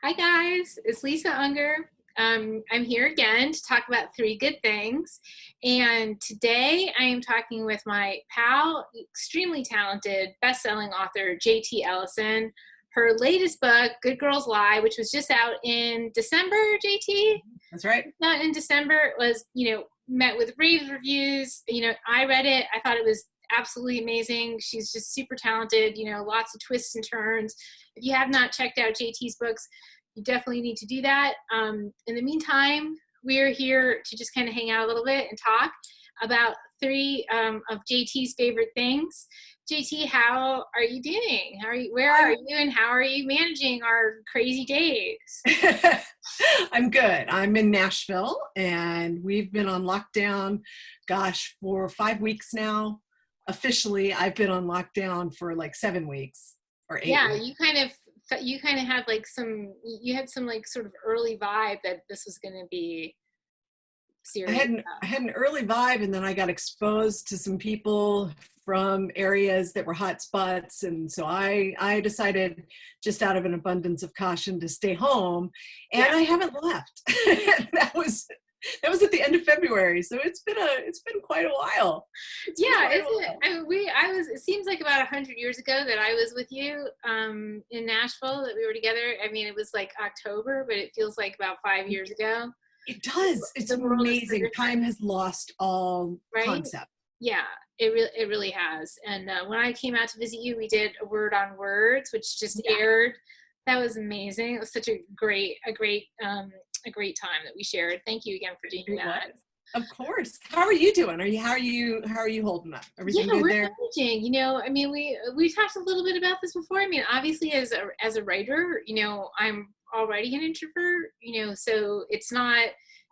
Hi guys, it's Lisa Unger. I'm here again to talk about three good things. And today I am talking with my pal, extremely talented, best-selling author, JT Ellison. Her latest book, Good Girls Lie, which was just out in December, JT? That's right. Not in December, it was, met with rave reviews. I read it. I thought it was absolutely amazing. She's just super talented, lots of twists and turns. If you have not checked out JT's books, you definitely need to do that. In the meantime, we're here to just kind of hang out a little bit and talk about three of JT's favorite things. JT, how are you doing? Where are you and how are you managing our crazy days? I'm good. I'm in Nashville and we've been on lockdown, for 5 weeks now. Officially, I've been on lockdown for like 7 weeks or 8 Yeah, weeks. you kind of had you had some like sort of early vibe that this was going to be serious. I had an early vibe, and then I got exposed to some people from areas that were hot spots, and so I decided, just out of an abundance of caution, to stay home, and Yeah. I haven't left. That was at the end of February, so it's been quite a while. Yeah, it seems like about 100 years ago that I was with you in Nashville, that we were together. I mean, it was like October, but it feels like about 5 years ago. It does. It's The world is so amazing. Time different, has lost all right? concept. Yeah, it really has. And when I came out to visit you, we did a Word on Words, which just aired. That was amazing. It was such a great time that we shared. Thank you again for doing that. Of course. How are you doing? How are you holding up? Everything Yeah, good we're there? managing. I mean, we talked a little bit about this before. I mean, obviously, as a writer, I'm already an introvert. So it's not,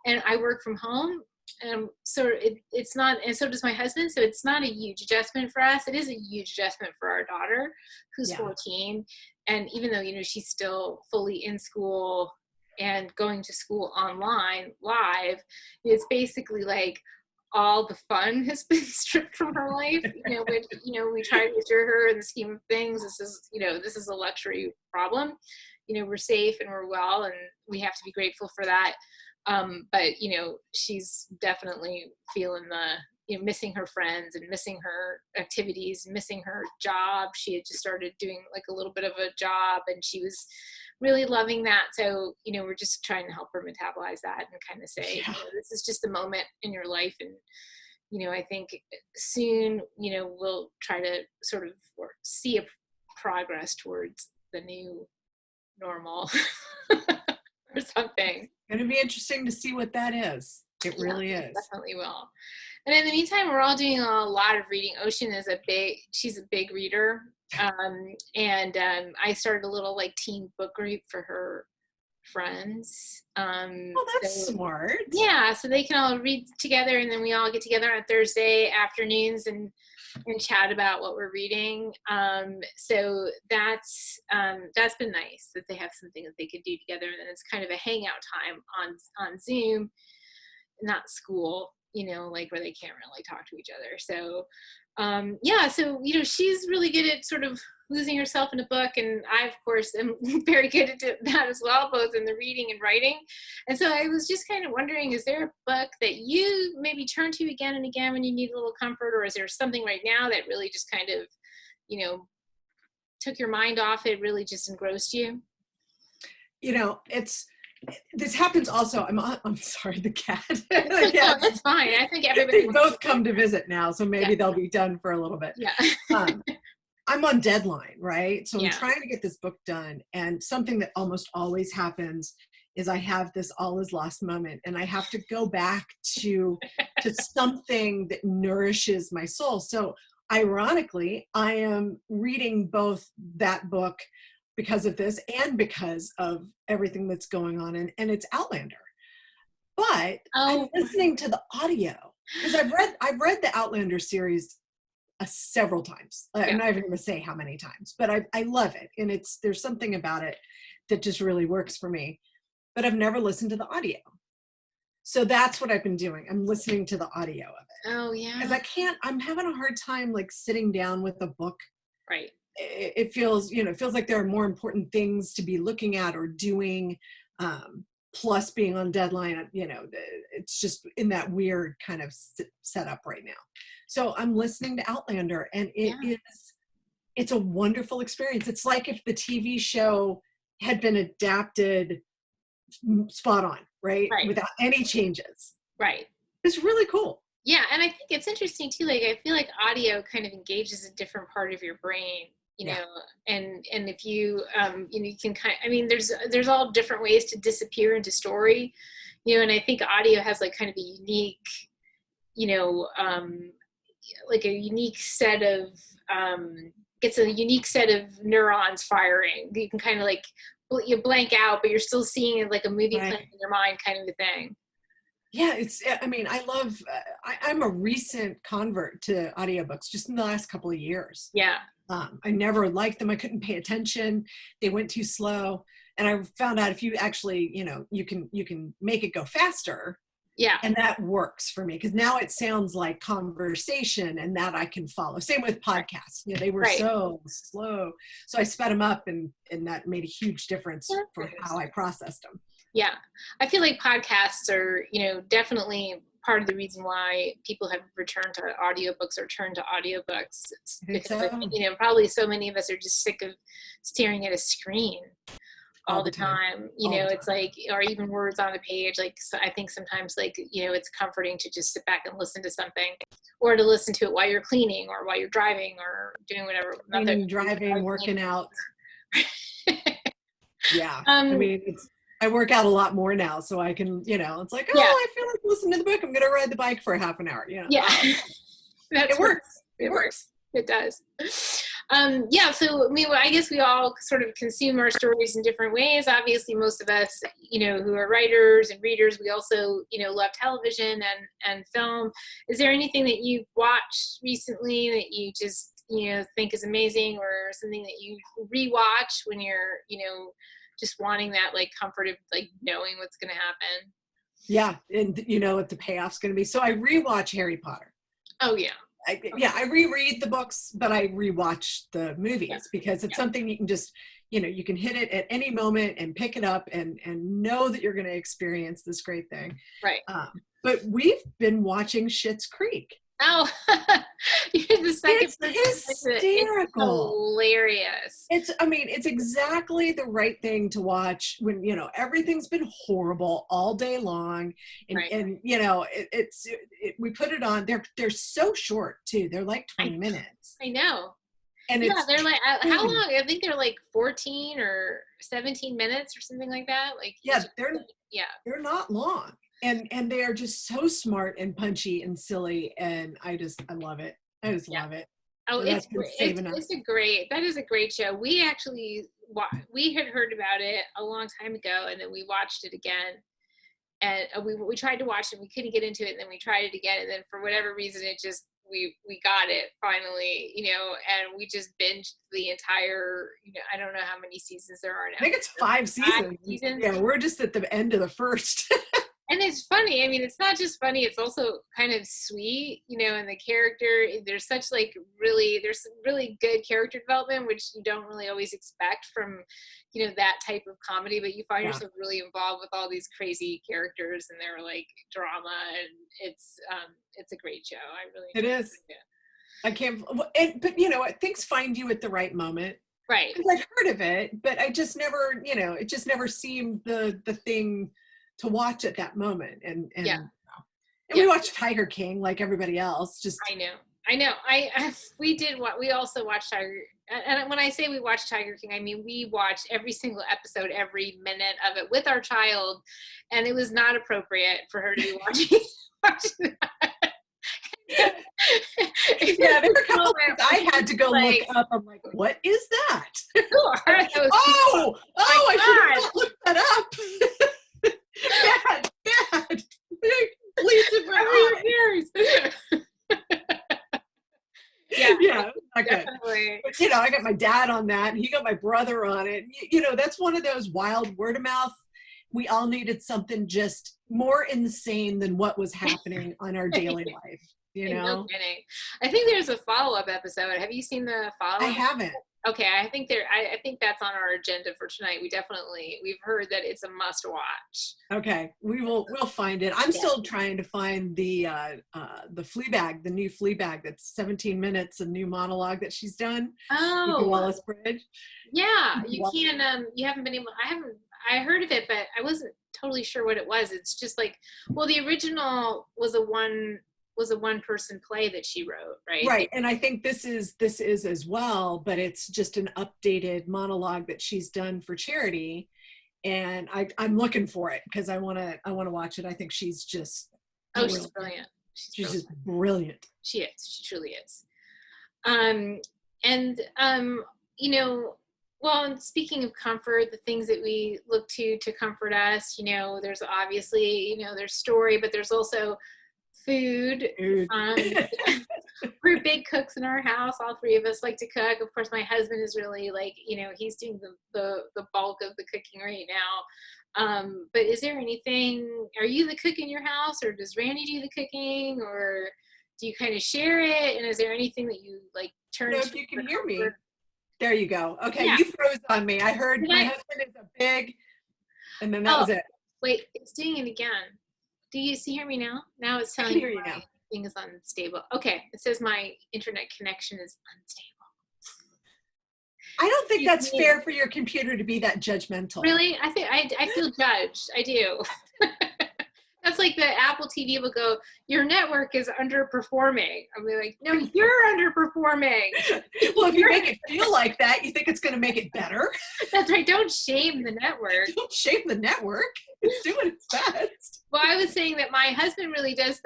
and I work from home. So it's not, and so does my husband. So it's not a huge adjustment for us. It is a huge adjustment for our daughter, who's 14, and even though she's still fully in school and going to school online live, it's basically like all the fun has been stripped from her life, which, we try to assure her, in the scheme of things, this is a luxury problem. We're safe and we're well, and we have to be grateful for that. But, she's definitely feeling missing her friends and missing her activities, missing her job. She had just started doing like a little bit of a job, and she was really loving that. So, we're just trying to help her metabolize that and kind of say, this is just a moment in your life. And, I think soon, we'll try to sort of see a progress towards the new normal or something. Going to be interesting to see what that is. It really is. Definitely will. And in the meantime, we're all doing a lot of reading. Ocean is she's a big reader. And I started a little like teen book group for her friends. That's smart. Yeah, so they can all read together, and then we all get together on Thursday afternoons and chat about what we're reading. So that's been nice that they have something that they could do together, and then it's kind of a hangout time on Zoom, not school, like where they can't really talk to each other. So so she's really good at sort of losing herself in a book, and I of course am very good at that as well, both in the reading and writing. And so I was just kind of wondering, is there a book that you maybe turn to again and again when you need a little comfort, or is there something right now that really just kind of took your mind off it, really just engrossed you? This happens also. I'm sorry, the cat. No, that's fine. I think everybody. They both come to visit now, so maybe they'll be done for a little bit. Yeah. I'm on deadline, right? So I'm Yeah. trying to get this book done, and something that almost always happens is I have this all is lost moment, and I have to go back to something that nourishes my soul. So ironically, I am reading both that book because of this and because of everything that's going on, and it's Outlander. But I'm listening to the audio because I've read the Outlander series several times. I'm not even going to say how many times, but I love it, and there's something about it that just really works for me. But I've never listened to the audio, so that's what I've been doing. I'm listening to the audio of it. Oh yeah. Because I'm having a hard time like sitting down with a book, right, it feels, it feels like there are more important things to be looking at or doing, plus being on deadline. It's just in that weird kind of setup right now. So I'm listening to Outlander, and it's a wonderful experience. It's like if the TV show had been adapted spot on, right? Without any changes. Right. It's really cool. Yeah, and I think it's interesting too. Like, I feel like audio kind of engages a different part of your brain, know, and if you, you can there's all different ways to disappear into story, and I think audio has like kind of a unique, like a unique set of, gets a unique set of neurons firing. You can kind of like, you blank out, but you're still seeing it like a movie playing in your mind kind of a thing. Yeah, I love, I'm a recent convert to audiobooks just in the last couple of years. Yeah. I never liked them. I couldn't pay attention. They went too slow. And I found out if you actually, you can make it go faster. Yeah. And that works for me because now it sounds like conversation and that I can follow. Same with podcasts. They were so slow. So I sped them up and that made a huge difference for how I processed them. Yeah. I feel like podcasts are, definitely part of the reason why people have returned to audiobooks or turned to audiobooks. Because, probably so many of us are just sick of staring at a screen all the time. It's like, or even words on a page. Like, so I think sometimes like, it's comforting to just sit back and listen to something, or to listen to it while you're cleaning or while you're driving or doing whatever. Driving, working out. Yeah. I work out a lot more now, so I can, it's like, I feel like listening to the book. I'm going to ride the bike for a half an hour. Yeah. It works. It works. It does. So I guess we all sort of consume our stories in different ways. Obviously, most of us, who are writers and readers, we also, love television and film. Is there anything that you've watched recently that you just, think is amazing, or something that you rewatch when you're, just wanting that like comfort of like knowing what's going to happen? Yeah. And what the payoff's going to be. So I rewatch Harry Potter. Oh yeah. I reread the books, but I rewatch the movies because it's something you can just, you can hit it at any moment and pick it up and know that you're going to experience this great thing. Right. But we've been watching Schitt's Creek. Oh, you're the second person. It's hysterical. It's hilarious. It's exactly the right thing to watch when, everything's been horrible all day long. And we put it on. They're so short too. They're like 20 minutes. I know. And they're like, how long? I think they're like 14 or 17 minutes or something like that. Like, they're not long. And they are just so smart and punchy and silly, and I love it. I just love it. Oh, that is a great show. We actually we had heard about it a long time ago, and then we watched it again. And we tried to watch it, we couldn't get into it, and then we tried it again, and then for whatever reason, it just we got it finally, and we just binged the entire. I don't know how many seasons there are now. I think it's 5 seasons. Yeah, we're just at the end of the first. And it's funny. It's not just funny. It's also kind of sweet, and the character, there's really good character development, which you don't really always expect from, that type of comedy, but you find yourself really involved with all these crazy characters and their like drama, and it's a great show. It is. I can't, but things find you at the right moment. Right. Because I've heard of it, but I just never, it just never seemed the thing to watch at that moment. And we watched Tiger King like everybody else. I know. We also watched Tiger. And when I say we watched Tiger King, I mean, we watched every single episode, every minute of it with our child. And it was not appropriate for her to be watching that. Yeah, there were a couple things I had to go look up. I'm like, what is that? I should have looked that up. Bad. Bleach in my eyes. Yeah, not good. But, I got my dad on that, and he got my brother on it. That's one of those wild word of mouth. We all needed something just more insane than what was happening on our daily life. No kidding. I think there's a follow-up episode. Have you seen the follow-up? I haven't. Okay, I think that's on our agenda for tonight. We've heard that it's a must watch. Okay, we'll find it. I'm Yeah. still trying to find the Fleabag, the new Fleabag that's 17 minutes, a new monologue that she's done. With the Oh, Wallace Bridge. yeah. You haven't been able, I heard of it, but I wasn't totally sure what it was. It's just like, well, the original was a one person play that she wrote, right? Right, and I think this is as well, but it's just an updated monologue that she's done for charity, and I'm looking for it because I want to watch it. I think she's just She's brilliant. She's just brilliant. She is. She truly is. And you know, well, and speaking of comfort, the things that we look to comfort us, you know, there's obviously, you know, there's story, but there's also food. We're big cooks in our house. All three of us like to cook. Of course, my husband is really like, you know, he's doing the bulk of the cooking right now. But is there anything, are you the cook in your house, or does Randy do the cooking, or do you kind of share it? And is there anything that you like turn to? If you can hear me. There you go. Okay, yeah. You froze on me. I heard my husband is a big, and then that was it. Wait, it's doing it again. Do you hear me now? Now it's telling me my thing is unstable. Okay, it says my internet connection is unstable. I don't think that's fair for your computer to be that judgmental. Really? I feel judged. I do. That's like the Apple TV will go, your network is underperforming. I'll be like, no, you're underperforming. Well, if you make it feel like that, you think it's going to make it better. That's right. Don't shame the network. Don't shame the network. It's doing its best. Well, I was saying that my husband really does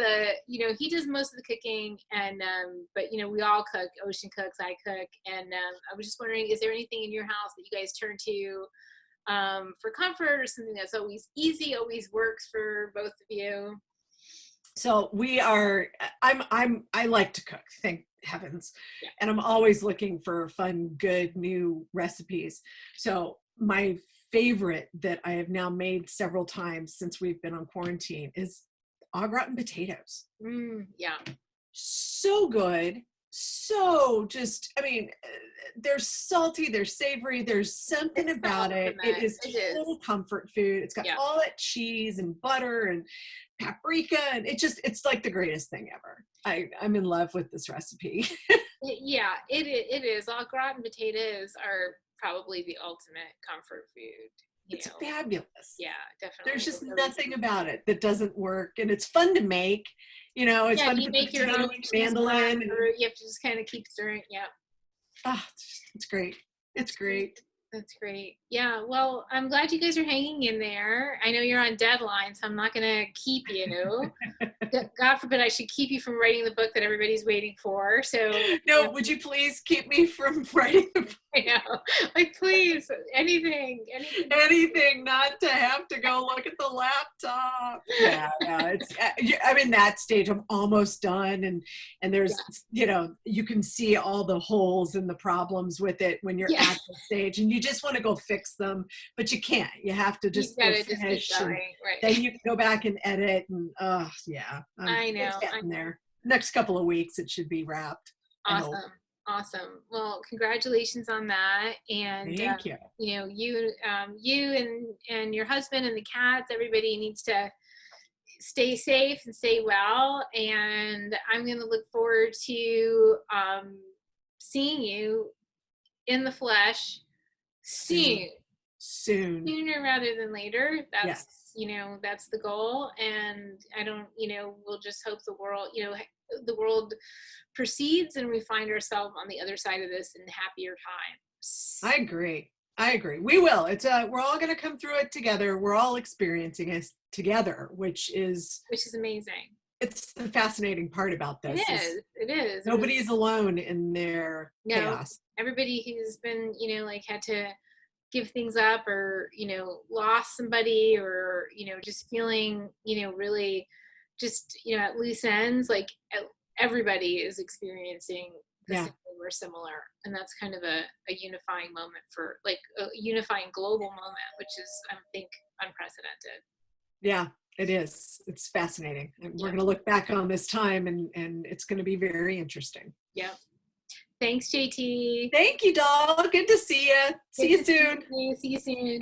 he does most of the cooking, and but you know, we all cook. Ocean cooks, I cook, and I was just wondering, is there anything in your house that you guys turn to for comfort, or something that's always easy, always works for both of you? So I like to cook, thank heavens. Yeah. And I'm always looking for fun, good, new recipes. So my favorite that I have now made several times since we've been on quarantine is au gratin potatoes. Yeah. So good. So just, I mean, they're salty, they're savory, there's something about it. It is total comfort food. It's got all that cheese and butter and paprika, and it's like the greatest thing ever. I'm in love with this recipe. Yeah, it is. Au gratin potatoes are probably the ultimate comfort food. It's fabulous. Yeah, definitely. There's just nothing about it that doesn't work, and it's fun to make. You know, it's fun to put make your own mandolin. You have to just kind of keep stirring. Yeah. Ah, it's great. It's great. That's great. Yeah. Well, I'm glad you guys are hanging in there. I know you're on deadline, so I'm not going to keep you. God forbid I should keep you from writing the book that everybody's waiting for. So no, would you please keep me from writing the book? I know. Like, please, anything, not to have to go look at the laptop. Yeah, it's, I'm in that stage. I'm almost done, and there's, you know, you can see all the holes and the problems with it when you're at the stage, and you just want to go fix them, but you can't. You have to just go finish, and then you can go back and edit, and I know. Getting there. Next couple of weeks, it should be wrapped. Awesome. Well, congratulations on that. And thank you. You know, you and your husband and the cats, everybody needs to stay safe and stay well. And I'm going to look forward to seeing you in the flesh soon. Sooner rather than later. That's you know, that's the goal. And we'll just hope the world proceeds and we find ourselves on the other side of this in happier times. I agree. We will. It's we're all going to come through it together. We're all experiencing it together, which is amazing. It's the fascinating part about this. It is. Nobody's alone in their chaos. Everybody who's been, had to give things up, or, lost somebody, or, just feeling, really just, at loose ends, like everybody is experiencing the same or similar. And that's kind of a unifying moment, for like a unifying global moment, which is, I think, unprecedented. Yeah, it is. It's fascinating. We're going to look back on this time, and it's going to be very interesting. Yeah. Thanks, JT. Thank you, doll. Good to see you. See you soon. See you soon.